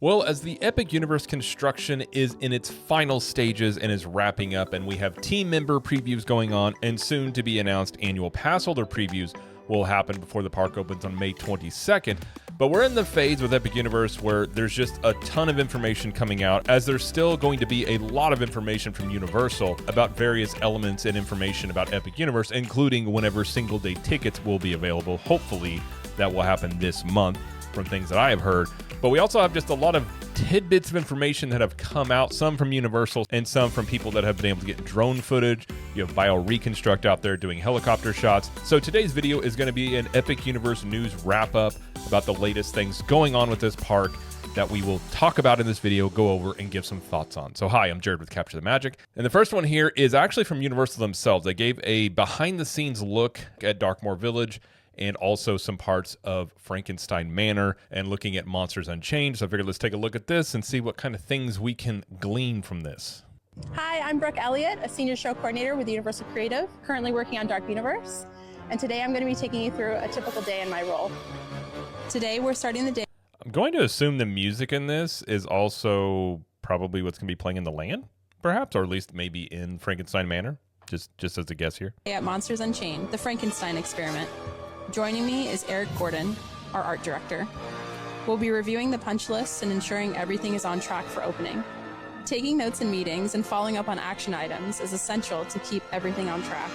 Well, as the Epic Universe construction is in its final stages and is wrapping up, and we have team member previews going on, and soon to be announced annual pass holder previews will happen before the park opens on May 22nd. But we're in the phase with Epic Universe where there's just a ton of information coming out, as there's still going to be a lot of information from Universal about various elements and information about Epic Universe, including whenever single day tickets will be available. Hopefully that will happen this month from things that I have heard. But we also have just a lot of tidbits of information that have come out, some from Universal and some from people that have been able to get drone footage. You have BioReconstruct out there doing helicopter shots. So today's video is going to be an Epic Universe news wrap-up about the latest things going on with this park that we will talk about in this video, go over, and give some thoughts on. So hi, I'm Jared with Capture the Magic. And the first one here is actually from Universal themselves. They gave a behind-the-scenes look at Darkmoor Village and also some parts of Frankenstein Manor and looking at Monsters Unchained. So I figured let's take a look at this and see what kind of things we can glean from this. Hi, I'm Brooke Elliott, a senior show coordinator with Universal Creative, currently working on Dark Universe. And today I'm going to be taking you through a typical day in my role. Today we're starting the day. I'm going to assume the music in this is also probably what's going to be playing in the land, perhaps, or at least maybe in Frankenstein Manor, just as a guess here. At Monsters Unchained, the Frankenstein experiment. Joining me is Eric Gordon, our art director. We'll be reviewing the punch lists and ensuring everything is on track for opening. Taking notes in meetings and following up on action items is essential to keep everything on track.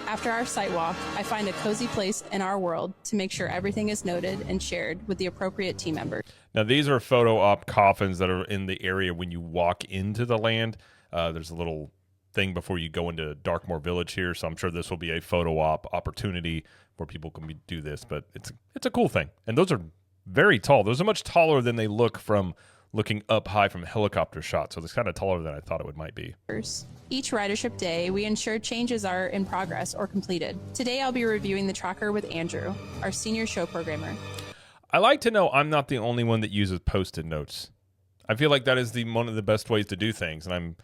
After our site walk, I find a cozy place in our world to make sure everything is noted and shared with the appropriate team members. Now, these are photo op coffins that are in the area when you walk into the land. There's a little thing before you go into Darkmoor Village here, so I'm sure this will be a photo op opportunity where people can do this, but it's a cool thing. And those are very tall. Those are much taller than they look from looking up high from helicopter shots, so it's kind of taller than I thought it might be. Each ridership day, we ensure changes are in progress or completed. Today, I'll be reviewing the tracker with Andrew, our senior show programmer. I like to know I'm not the only one that uses Post-it notes. I feel like that is one of the best ways to do things, and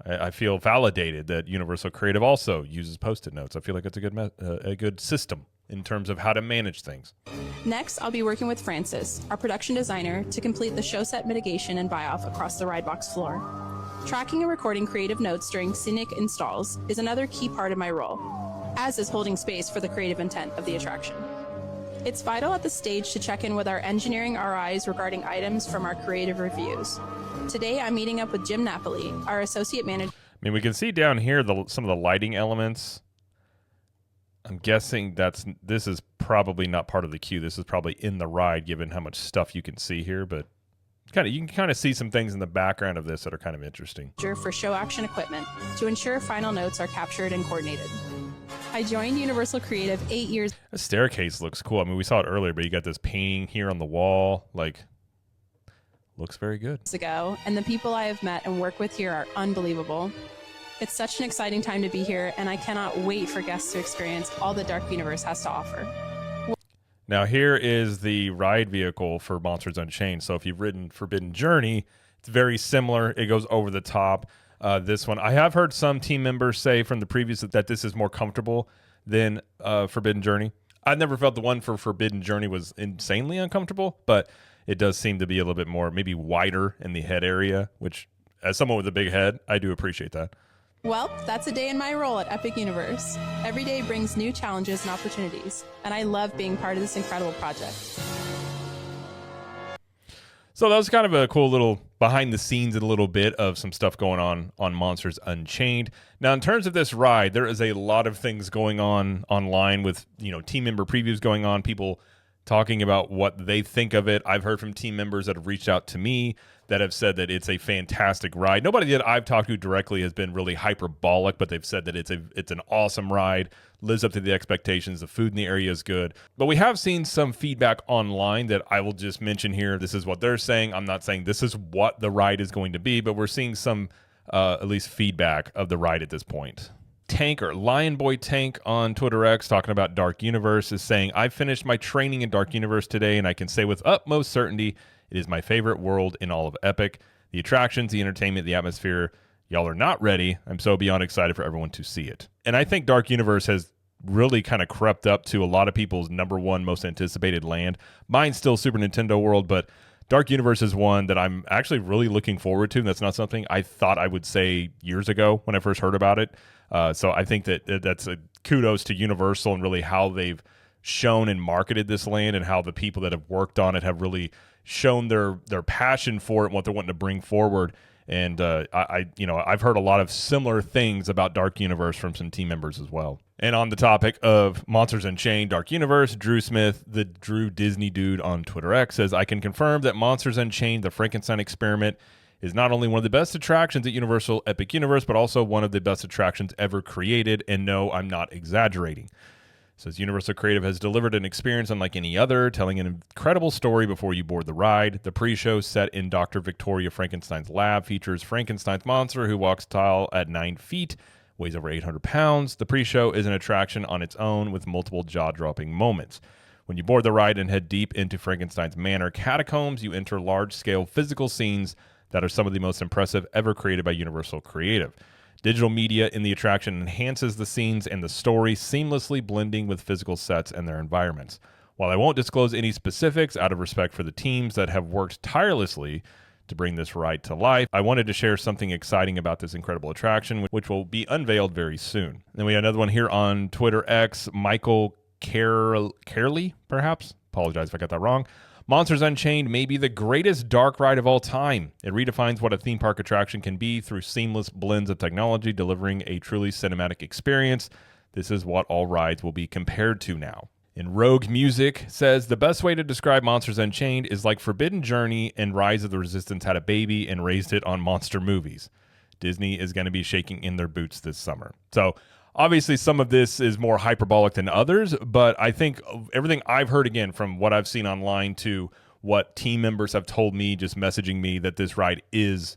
I feel validated that Universal Creative also uses Post-it notes. I feel like it's a good system in terms of how to manage things. Next, I'll be working with Francis, our production designer, to complete the show set mitigation and buy-off across the ride box floor. Tracking and recording creative notes during scenic installs is another key part of my role, as is holding space for the creative intent of the attraction. It's vital at the stage to check in with our engineering RIs regarding items from our creative reviews. Today, I'm meeting up with Jim Napoli, our associate manager. I mean, we can see down here some of the lighting elements. I'm guessing this is probably not part of the queue. This is probably in the ride, given how much stuff you can see here. But you can kind of see some things in the background of this that are kind of interesting. For show action equipment to ensure final notes are captured and coordinated. I joined Universal Creative 8 years. The staircase looks cool. I mean, we saw it earlier, but you got this painting here on the wall. Looks very good. Ago, and the people I have met and worked with here are unbelievable. It's such an exciting time to be here, and I cannot wait for guests to experience all the Dark Universe has to offer. Now, here is the ride vehicle for Monsters Unchained. So if you've ridden Forbidden Journey, it's very similar. It goes over the top. This one, I have heard some team members say from the previous that this is more comfortable than Forbidden Journey. I never felt the one for Forbidden Journey was insanely uncomfortable, but it does seem to be a little bit more, maybe wider in the head area, which as someone with a big head, I do appreciate that. Well, that's a day in my role at Epic Universe. Every day brings new challenges and opportunities, and I love being part of this incredible project. So that was kind of a cool little behind the scenes and a little bit of some stuff going on Monsters Unchained. Now, in terms of this ride, there is a lot of things going on online with, team member previews going on, people talking about what they think of it. I've heard from team members that have reached out to me that have said that it's a fantastic ride. Nobody that I've talked to directly has been really hyperbolic, but they've said that it's an awesome ride, lives up to the expectations. The food in the area is good. But we have seen some feedback online that I will just mention here. This is what they're saying. I'm not saying this is what the ride is going to be, but we're seeing some at least feedback of the ride at this point. Tanker, Lion Boy Tank on Twitter X, talking about Dark Universe, is saying, I finished my training in Dark Universe today, and I can say with utmost certainty it is my favorite world in all of Epic. The attractions, the entertainment, the atmosphere. Y'all are not ready. I'm so beyond excited for everyone to see it. And I think Dark Universe has really kind of crept up to a lot of people's #1 most anticipated land. Mine's still Super Nintendo World, but Dark Universe is one that I'm actually really looking forward to. And that's not something I thought I would say years ago when I first heard about it. So I think that's a kudos to Universal and really how they've shown and marketed this land, and how the people that have worked on it have really shown their passion for it and what they're wanting to bring forward. And I've heard a lot of similar things about Dark Universe from some team members as well. And on the topic of Monsters Unchained Dark Universe, Drew Smith, the Drew Disney dude on Twitter X, says, I can confirm that Monsters Unchained, the Frankenstein experiment, is not only one of the best attractions at Universal Epic Universe, but also one of the best attractions ever created. And no, I'm not exaggerating. Says Universal Creative has delivered an experience unlike any other, telling an incredible story before you board the ride. The pre-show set in Dr. Victoria Frankenstein's lab features Frankenstein's monster who walks tall at 9 feet, weighs over 800 pounds. The pre-show is an attraction on its own with multiple jaw-dropping moments. When you board the ride and head deep into Frankenstein's manor catacombs, you enter large-scale physical scenes that are some of the most impressive ever created by Universal Creative. Digital media in the attraction enhances the scenes and the story, seamlessly blending with physical sets and their environments. While I won't disclose any specifics out of respect for the teams that have worked tirelessly to bring this ride to life, I wanted to share something exciting about this incredible attraction, which will be unveiled very soon. Then we have another one here on Twitter X, Michael Carley, perhaps? Apologize if I got that wrong. Monsters Unchained may be the greatest dark ride of all time. It redefines what a theme park attraction can be through seamless blends of technology, delivering a truly cinematic experience. This is what all rides will be compared to now. And Rogue Music says, the best way to describe Monsters Unchained is like Forbidden Journey and Rise of the Resistance had a baby and raised it on monster movies. Disney is going to be shaking in their boots this summer. So obviously, some of this is more hyperbolic than others, but I think everything I've heard, again, from what I've seen online to what team members have told me, just messaging me, that this ride is,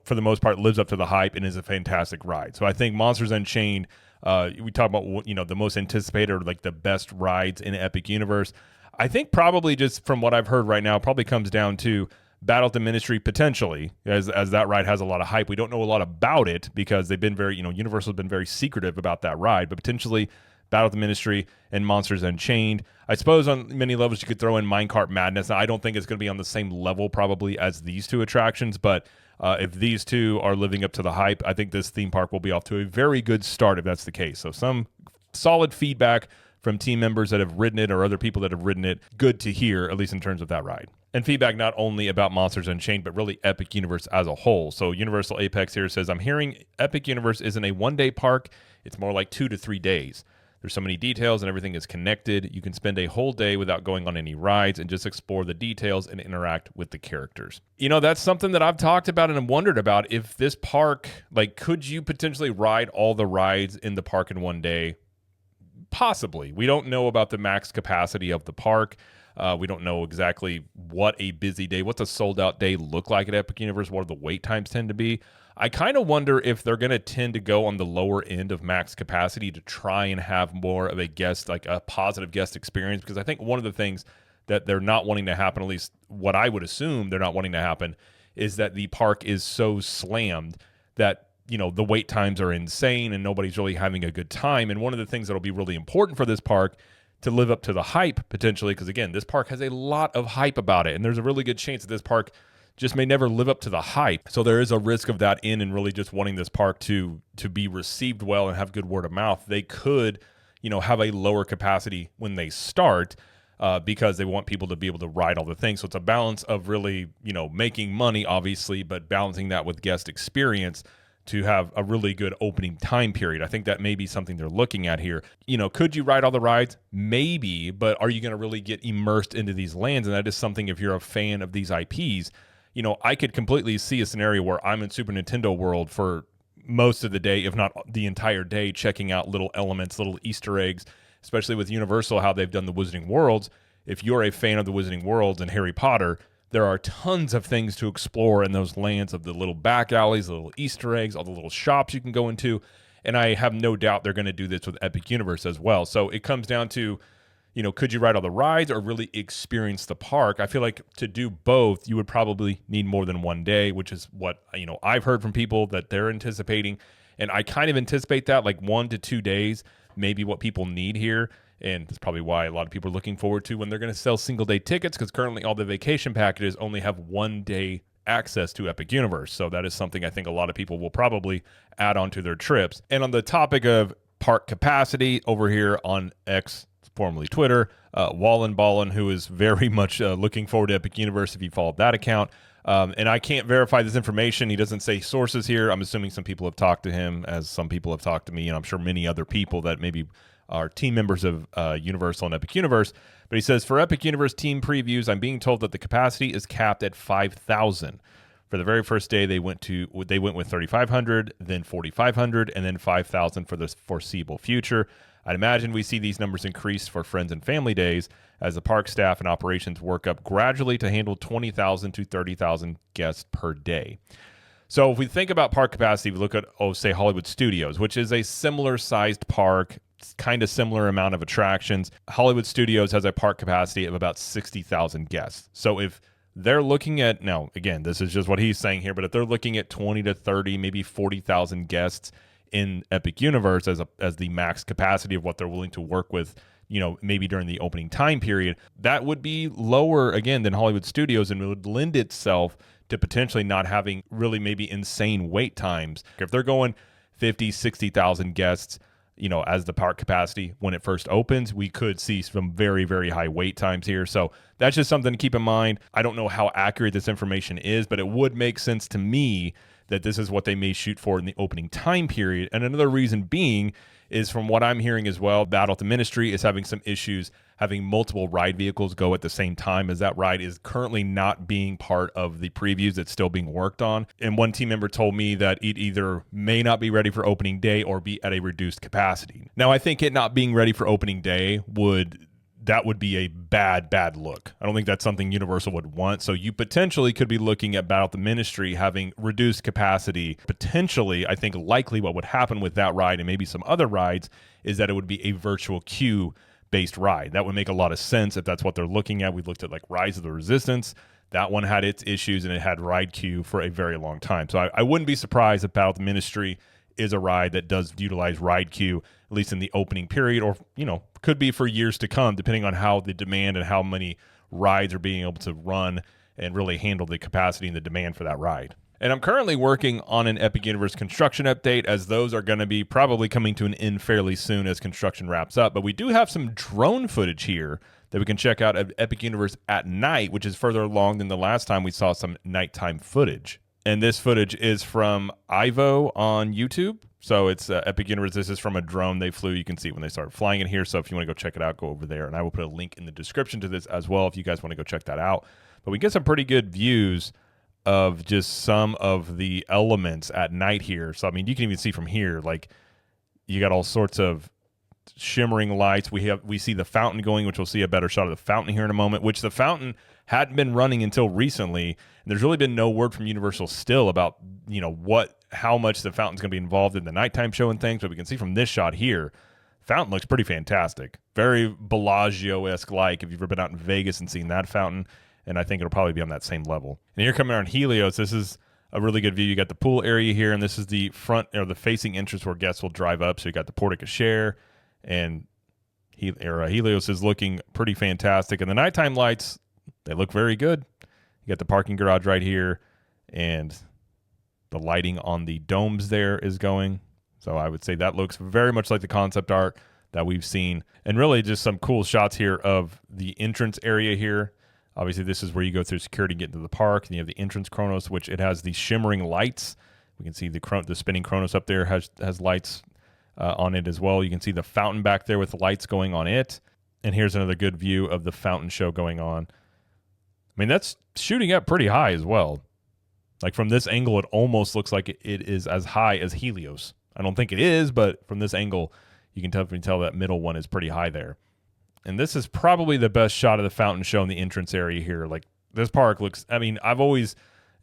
for the most part, lives up to the hype and is a fantastic ride. So I think Monsters Unchained, we talk about, the most anticipated, or like the best rides in Epic Universe. I think probably just from what I've heard right now, probably comes down to Battle at the Ministry potentially, as that ride has a lot of hype. We don't know a lot about it because they've been very, Universal's been very secretive about that ride, but potentially Battle at the Ministry and Monsters Unchained. I suppose on many levels you could throw in Minecart Madness. Now, I don't think it's going to be on the same level probably as these two attractions, but if these two are living up to the hype, I think this theme park will be off to a very good start if that's the case. So some solid feedback from team members that have ridden it or other people that have ridden it. Good to hear, at least in terms of that ride. And feedback not only about Monsters Unchained, but really Epic Universe as a whole. So Universal Apex here says, I'm hearing Epic Universe isn't a one-day park. It's more like 2 to 3 days. There's so many details and everything is connected. You can spend a whole day without going on any rides and just explore the details and interact with the characters. That's something that I've talked about and wondered about. If this park, could you potentially ride all the rides in the park in one day? Possibly. We don't know about the max capacity of the park. We don't know exactly what a busy day, what's a sold out day look like at Epic Universe, what do the wait times tend to be. I kind of wonder if they're going to tend to go on the lower end of max capacity to try and have more of a guest, like a positive guest experience, because I think one of the things that they're not wanting to happen, at least what I would assume they're not wanting to happen, is that the park is so slammed that the wait times are insane and nobody's really having a good time. And one of the things that'll be really important for this park to live up to the hype potentially, because again, this park has a lot of hype about it, and there's a really good chance that this park just may never live up to the hype. So there is a risk of that in and really just wanting this park to be received well and have good word of mouth. They could, have a lower capacity when they start because they want people to be able to ride all the things. So it's a balance of really, making money, obviously, but balancing that with guest experience to have a really good opening time period. I think that may be something they're looking at here. Could you ride all the rides? Maybe, but are you going to really get immersed into these lands? And that is something, if you're a fan of these IPs, I could completely see a scenario where I'm in Super Nintendo World for most of the day, if not the entire day, checking out little elements, little Easter eggs, especially with Universal, how they've done the Wizarding Worlds. If you're a fan of the Wizarding Worlds and Harry Potter, there are tons of things to explore in those lands of the little back alleys, the little Easter eggs, all the little shops you can go into. And I have no doubt they're going to do this with Epic Universe as well. So it comes down to, could you ride all the rides or really experience the park? I feel like to do both, you would probably need more than one day, which is what, I've heard from people that they're anticipating. And I kind of anticipate that 1 to 2 days, maybe what people need here. And that's probably why a lot of people are looking forward to when they're going to sell single-day tickets, because currently all the vacation packages only have one-day access to Epic Universe. So that is something I think a lot of people will probably add on to their trips. And on the topic of park capacity, over here on X, formerly Twitter, Wallen Ballin, who is very much looking forward to Epic Universe if you followed that account. And I can't verify this information. He doesn't say sources here. I'm assuming some people have talked to him, as some people have talked to me, and I'm sure many other people that maybe are team members of Universal and Epic Universe. But he says, for Epic Universe team previews, I'm being told that the capacity is capped at 5,000. For the very first day, they went with 3,500, then 4,500, and then 5,000 for the foreseeable future. I'd imagine we see these numbers increase for friends and family days as the park staff and operations work up gradually to handle 20,000 to 30,000 guests per day. So if we think about park capacity, we look at, say, Hollywood Studios, which is a similar-sized park, kind of similar amount of attractions. Hollywood Studios has a park capacity of about 60,000 guests. So if they're looking at, now, again, this is just what he's saying here, but if they're looking at 20 to 30, maybe 40,000 guests in Epic Universe as the max capacity of what they're willing to work with, maybe during the opening time period, that would be lower, again, than Hollywood Studios, and it would lend itself to potentially not having really maybe insane wait times. If they're going 50, 60,000 guests, as the park capacity when it first opens, we could see some very, very high wait times here. So that's just something to keep in mind. I don't know how accurate this information is, but it would make sense to me that this is what they may shoot for in the opening time period. And another reason being is, from what I'm hearing as well, Battle at the Ministry is having some issues having multiple ride vehicles go at the same time, as that ride is currently not being part of the previews. It's still being worked on. And one team member told me that it either may not be ready for opening day or be at a reduced capacity. Now, I think it not being ready for opening day would be a bad look. I don't think that's something Universal would want. So you potentially could be looking at Battle at the Ministry having reduced capacity. Potentially, I think likely what would happen with that ride and maybe some other rides is that it would be a virtual queue based ride. That would make a lot of sense if that's what they're looking at. We looked at like Rise of the Resistance. That one had its issues and it had ride queue for a very long time. So I wouldn't be surprised if Battle at the Ministry is a ride that does utilize ride queue, at least in the opening period, or, could be for years to come, depending on how the demand and how many rides are being able to run and really handle the capacity and the demand for that ride. And I'm currently working on an Epic Universe construction update, as those are going to be probably coming to an end fairly soon as construction wraps up. But we do have some drone footage here that we can check out at Epic Universe at night, which is further along than the last time we saw some nighttime footage. And this footage is from Ivo on YouTube. So it's Epic Universe. This is from a drone they flew. You can see when they started flying it here. So if you want to go check it out, go over there. And I will put a link in the description to this as well if you guys want to go check that out. But we get some pretty good views of just some of the elements at night here. So, I mean, you can even see from here, like, you got all sorts of shimmering lights. We see the fountain going, which we'll see a better shot of the fountain here in a moment, which the fountain hadn't been running until recently. And there's really been no word from Universal still about, how much the fountain's going to be involved in the nighttime show and things. But we can see from this shot here, fountain looks pretty fantastic. Very Bellagio-esque like, if you've ever been out in Vegas and seen that fountain. And I think it'll probably be on that same level. And here coming around Helios, this is a really good view. You got the pool area here, and this is the front or the facing entrance where guests will drive up. So you got the porte cochere, and Helios is looking pretty fantastic. And the nighttime lights, they look very good. You got the parking garage right here, and the lighting on the domes there is going. So I would say that looks very much like the concept art that we've seen. And really just some cool shots here of the entrance area here. Obviously, this is where you go through security and get into the park. And you have the entrance Chronos, which it has the shimmering lights. We can see the spinning Chronos up there has lights on it as well. You can see the fountain back there with the lights going on it. And here's another good view of the fountain show going on. I mean, that's shooting up pretty high as well. Like, from this angle, it almost looks like it is as high as Helios. I don't think it is, but from this angle, you can definitely tell that middle one is pretty high there. And this is probably the best shot of the fountain show in the entrance area here. Like, this park looks, I mean, I've always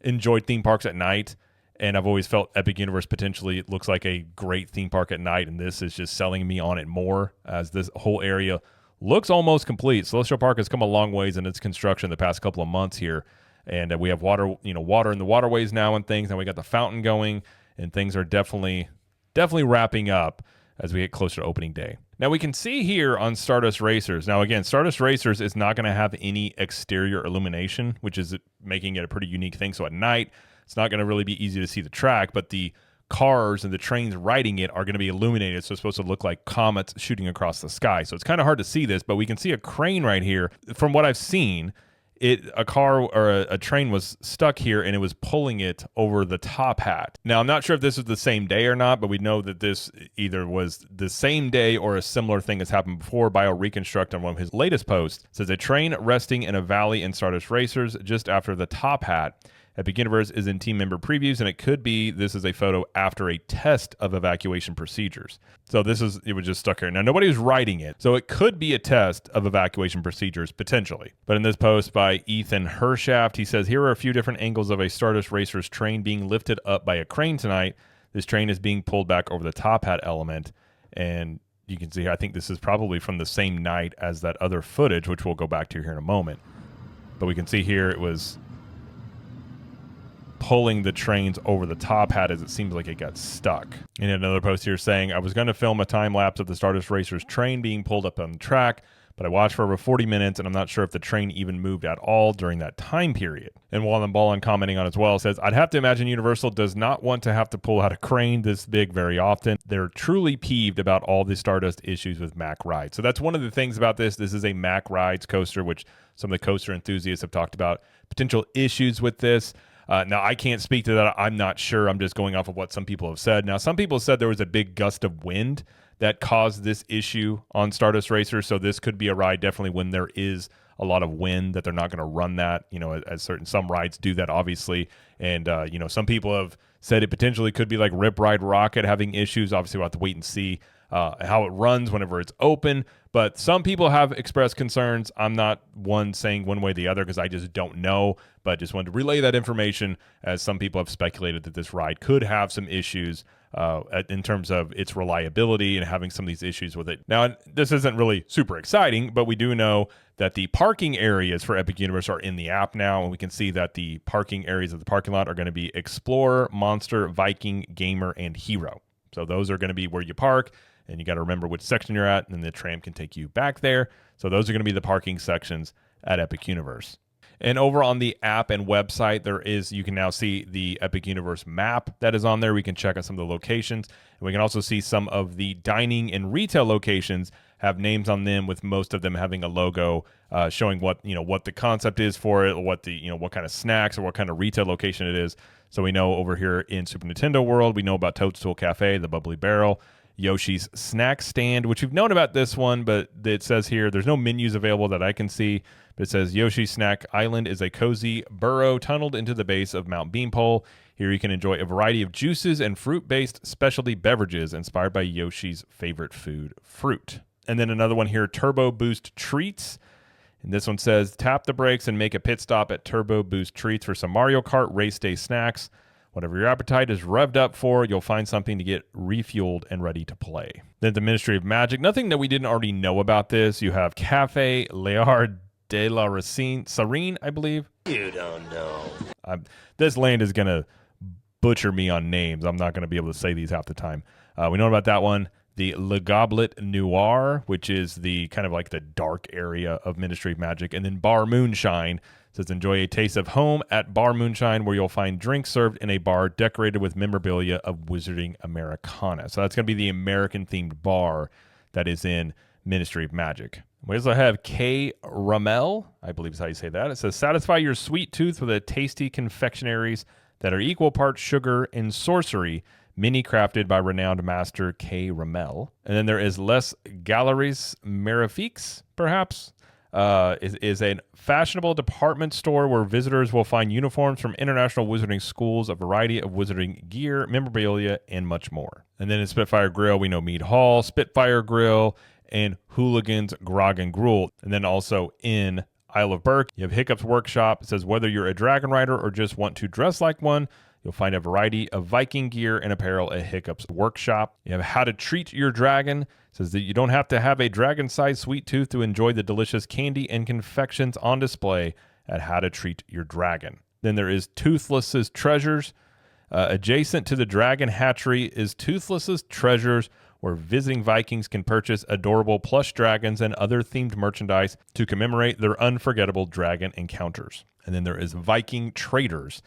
enjoyed theme parks at night, and I've always felt Epic Universe potentially looks like a great theme park at night, and this is just selling me on it more, as this whole area looks almost complete. Celestial Park has come a long ways in its construction the past couple of months here, and we have water in the waterways now and things, and we got the fountain going, and things are definitely wrapping up as we get closer to opening day. Now we can see here on Stardust Racers. Now again, Stardust Racers is not going to have any exterior illumination, which is making it a pretty unique thing. So at night, it's not going to really be easy to see the track, but the cars and the trains riding it are going to be illuminated, so it's supposed to look like comets shooting across the sky. So it's kind of hard to see this, but we can see a crane right here. From what I've seen, a car or a train was stuck here and it was pulling it over the top hat. Now, I'm not sure if this is the same day or not, but we know that this either was the same day or a similar thing has happened before. BioReconstruct on one of his latest posts says a train resting in a valley in Stardust Racers just after the top hat. Epic Universe is in team member previews, and it could be this is a photo after a test of evacuation procedures. So it was just stuck here. Now, nobody was writing it, so it could be a test of evacuation procedures, potentially. But in this post by Ethan Hershaft, he says, here are a few different angles of a Stardust Racers train being lifted up by a crane tonight. This train is being pulled back over the top hat element, and you can see, I think this is probably from the same night as that other footage, which we'll go back to here in a moment. But we can see here it was pulling the trains over the top hat as it seems like it got stuck. And another post here saying, I was going to film a time lapse of the Stardust Racers train being pulled up on the track, but I watched for over 40 minutes and I'm not sure if the train even moved at all during that time period. And Wallen Ballin commenting on as well says, I'd have to imagine Universal does not want to have to pull out a crane this big very often. They're truly peeved about all the Stardust issues with Mack Rides. So that's one of the things about this. This is a Mack Rides coaster, which some of the coaster enthusiasts have talked about potential issues with this. Now, I can't speak to that. I'm not sure. I'm just going off of what some people have said. Now, some people said there was a big gust of wind that caused this issue on Stardust Racer. So this could be a ride definitely when there is a lot of wind that they're not going to run that, as some rides do that, obviously. And, some people have said it potentially could be like Rip Ride Rocket having issues. Obviously, we'll have to wait and see how it runs whenever it's open. But some people have expressed concerns. I'm not one saying one way or the other because I just don't know, but just wanted to relay that information as some people have speculated that this ride could have some issues in terms of its reliability and having some of these issues with it. Now, this isn't really super exciting, but we do know that the parking areas for Epic Universe are in the app now, and we can see that the parking areas of the parking lot are going to be Explorer, Monster, Viking, Gamer, and Hero. So those are going to be where you park, and you got to remember which section you're at, and then the tram can take you back there. So those are going to be the parking sections at Epic Universe. And over on the app and website, you can now see the Epic Universe map that is on there. We can check out some of the locations, and we can also see some of the dining and retail locations have names on them, with most of them having a logo showing what the concept is for it, or what kind of snacks or what kind of retail location it is. So we know over here in Super Nintendo World, we know about Toadstool Cafe, the Bubbly Barrel, Yoshi's Snack Stand, which we've known about this one, but it says here there's no menus available that I can see. But it says Yoshi's Snack Island is a cozy burrow tunneled into the base of Mount Beanpole. Here you can enjoy a variety of juices and fruit-based specialty beverages inspired by Yoshi's favorite food, fruit. And then another one here, Turbo Boost Treats. And this one says, tap the brakes and make a pit stop at Turbo Boost Treats for some Mario Kart race day snacks. Whatever your appetite is revved up for, you'll find something to get refueled and ready to play. Then the Ministry of Magic, nothing that we didn't already know about this. You have Cafe Léard de la Serene, I believe. You don't know. This land is going to butcher me on names. I'm not going to be able to say these half the time. We know about that one. The Le Goblet Noir, which is the kind of like the dark area of Ministry of Magic. And then Bar Moonshine says, enjoy a taste of home at Bar Moonshine, where you'll find drinks served in a bar decorated with memorabilia of Wizarding Americana. So that's going to be the American-themed bar that is in Ministry of Magic. We also have K. Ramel, I believe is how you say that. It says, satisfy your sweet tooth with a tasty confectionaries that are equal parts sugar and sorcery, mini crafted by renowned master K. Ramel. And then there is Les Galeries Mirifiques, perhaps, is a fashionable department store where visitors will find uniforms from international wizarding schools, a variety of wizarding gear, memorabilia, and much more. And then in Spitfire Grill, we know Mead Hall, Spitfire Grill, and Hooligans Grog and Gruel. And then also in Isle of Berk, you have Hiccup's Workshop. It says, whether you're a dragon rider or just want to dress like one, you'll find a variety of Viking gear and apparel at Hiccup's Workshop. You have How to Treat Your Dragon. It says that you don't have to have a dragon-sized sweet tooth to enjoy the delicious candy and confections on display at How to Treat Your Dragon. Then there is Toothless's Treasures. Adjacent to the Dragon Hatchery is Toothless's Treasures, where visiting Vikings can purchase adorable plush dragons and other themed merchandise to commemorate their unforgettable dragon encounters. And then there is Viking Traders.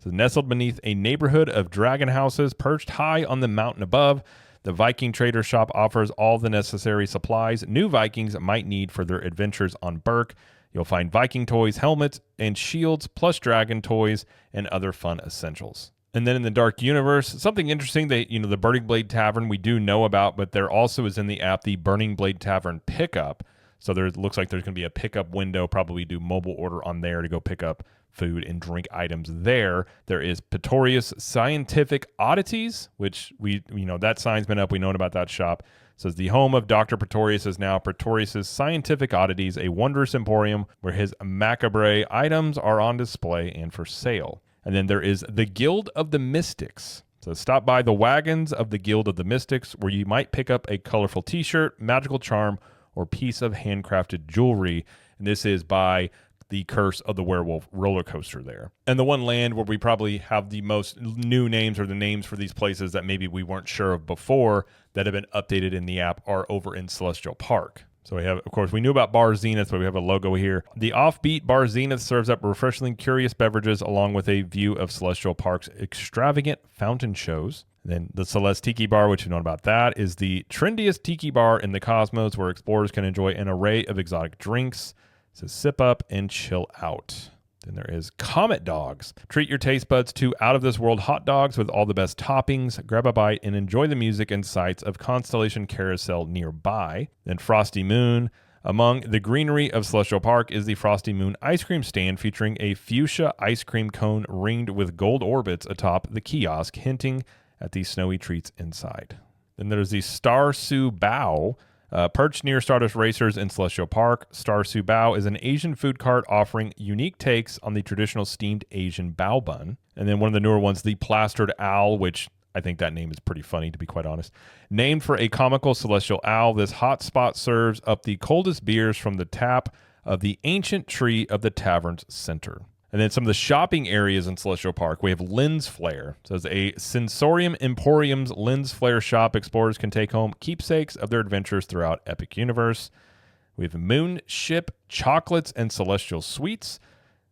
So nestled beneath a neighborhood of dragon houses perched high on the mountain above, the Viking Trader Shop offers all the necessary supplies new Vikings might need for their adventures on Berk. You'll find Viking toys, helmets, and shields, plus dragon toys, and other fun essentials. And then in the Dark Universe, something interesting that, the Burning Blade Tavern we do know about, but there also is in the app the Burning Blade Tavern pickup. So there looks like there's going to be a pickup window, probably do mobile order on there to go pick up food and drink items there. There is Pretorius Scientific Oddities, which that sign's been up. We know about that shop. It says the home of Dr. Pretorius is now Pretorius' Scientific Oddities, a wondrous emporium where his macabre items are on display and for sale. And then there is the Guild of the Mystics. So stop by the wagons of the Guild of the Mystics, where you might pick up a colorful t-shirt, magical charm, or piece of handcrafted jewelry. And this is by the Curse of the Werewolf roller coaster there. And the one land where we probably have the most new names, or the names for these places that maybe we weren't sure of before that have been updated in the app, are over in Celestial Park. So we have, of course, we knew about Bar Zenith, but we have a logo here. The offbeat Bar Zenith serves up refreshingly curious beverages along with a view of Celestial Park's extravagant fountain shows. Then the Celeste Tiki Bar, which you know about that, is the trendiest tiki bar in the cosmos, where explorers can enjoy an array of exotic drinks. So sip up and chill out. Then there is Comet Dogs. Treat your taste buds to out-of-this-world hot dogs with all the best toppings. Grab a bite and enjoy the music and sights of Constellation Carousel nearby. Then Frosty Moon. Among the greenery of Celestial Park is the Frosty Moon ice cream stand, featuring a fuchsia ice cream cone ringed with gold orbits atop the kiosk, hinting at the snowy treats inside. Then there's the Star Su Bao. Perched near Stardust Racers in Celestial Park, Star Su Bao is an Asian food cart offering unique takes on the traditional steamed Asian bao bun. And then one of the newer ones, the Plastered Owl, which I think that name is pretty funny, to be quite honest. Named for a comical celestial owl, this hot spot serves up the coldest beers from the tap of the ancient tree of the tavern's center. And then some of the shopping areas in Celestial Park, we have Lens Flare. It says a Sensorium Emporium's Lens Flare shop. Explorers can take home keepsakes of their adventures throughout Epic Universe. We have Moonship Chocolates and Celestial Sweets.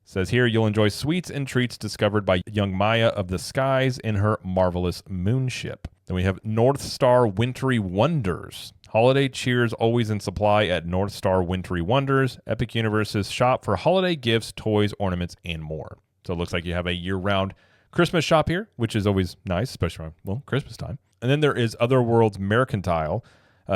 It says here you'll enjoy sweets and treats discovered by young Maya of the skies in her marvelous moonship. Then we have North Star Wintry Wonders. Holiday cheers always in supply at North Star Wintry Wonders, Epic Universe's shop for holiday gifts, toys, ornaments, and more. So it looks like you have a year-round Christmas shop here, which is always nice, especially around, Christmas time. And then there is Otherworld's Mercantile.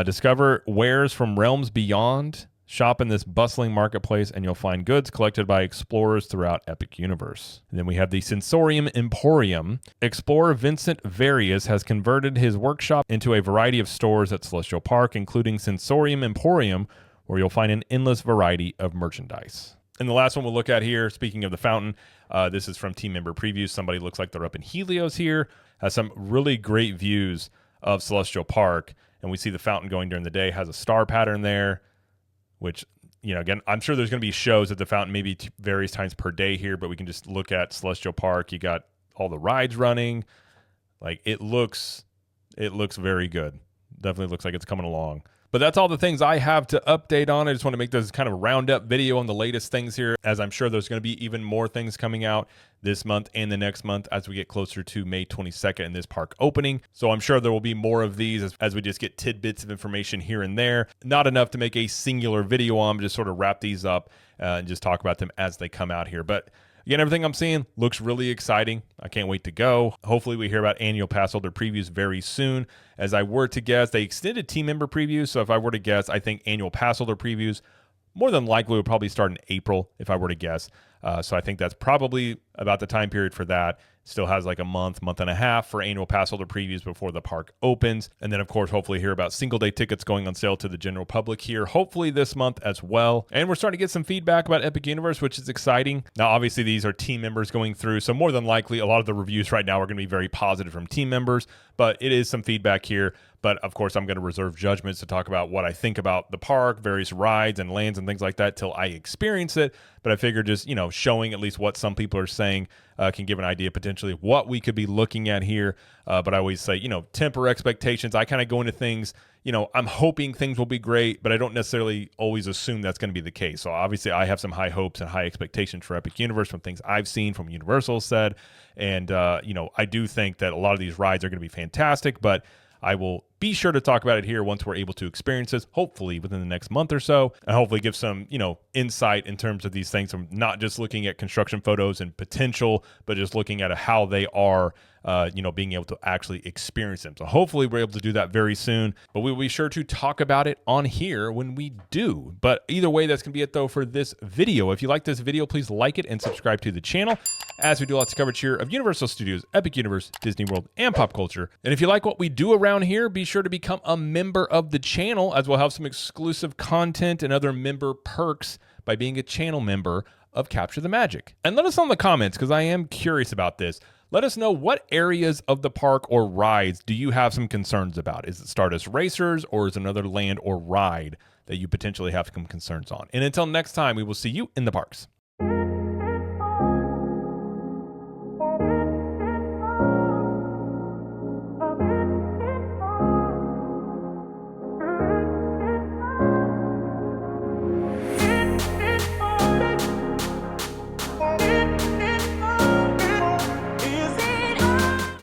Discover wares from realms beyond. Shop in this bustling marketplace, and you'll find goods collected by explorers throughout Epic Universe. And then we have the Sensorium Emporium. Explorer Vincent Various has converted his workshop into a variety of stores at Celestial Park, including Sensorium Emporium, where you'll find an endless variety of merchandise. And the last one we'll look at here, speaking of the fountain, this is from Team Member Previews. Somebody looks like they're up in Helios here. Has some really great views of Celestial Park, and we see the fountain going during the day. Has a star pattern there, which, again, I'm sure there's going to be shows at the fountain maybe various times per day here, but we can just look at Celestial Park. You got all the rides running. Like, it looks very good. Definitely looks like it's coming along. But that's all the things I have to update on. I just want to make this kind of roundup video on the latest things here, as I'm sure there's going to be even more things coming out this month and the next month as we get closer to May 22nd and this park opening. So I'm sure there will be more of these as we just get tidbits of information here and there. Not enough to make a singular video on, just sort of wrap these up and just talk about them as they come out here. But again, everything I'm seeing looks really exciting. I can't wait to go. Hopefully we hear about annual pass holder previews very soon. As I were to guess, they extended team member previews. So if I were to guess, I think annual pass holder previews more than likely would probably start in April if I were to guess. So I think that's probably about the time period for that. Still has like a month and a half for annual pass holder previews before the park opens. And then, of course, hopefully hear about single day tickets going on sale to the general public here, hopefully this month as well. And we're starting to get some feedback about Epic Universe, which is exciting. Now, obviously, these are team members going through, so more than likely, a lot of the reviews right now are going to be very positive from team members, but it is some feedback here. But of course, I'm going to reserve judgments to talk about what I think about the park, various rides and lands and things like that till I experience it. But I figure just, showing at least what some people are saying can give an idea potentially potentially what we could be looking at here. But I always say, temper expectations. I kind of go into things, I'm hoping things will be great, but I don't necessarily always assume that's going to be the case. So obviously I have some high hopes and high expectations for Epic Universe from things I've seen from Universal said. And, I do think that a lot of these rides are going to be fantastic, but I will be sure to talk about it here once we're able to experience this, hopefully within the next month or so, and hopefully give some, insight in terms of these things from not just looking at construction photos and potential, but just looking at how they are, being able to actually experience them. So hopefully we're able to do that very soon, but we will be sure to talk about it on here when we do. But either way, that's going to be it though for this video. If you like this video, please like it and subscribe to the channel, as we do lots of coverage here of Universal Studios, Epic Universe, Disney World, and pop culture. And if you like what we do around here, be sure to become a member of the channel, as we'll have some exclusive content and other member perks by being a channel member of Capture the Magic. And let us know in the comments, because I am curious about this. Let us know what areas of the park or rides do you have some concerns about. Is it Stardust Racers, or is it another land or ride that you potentially have some concerns on? And until next time, we will see you in the parks.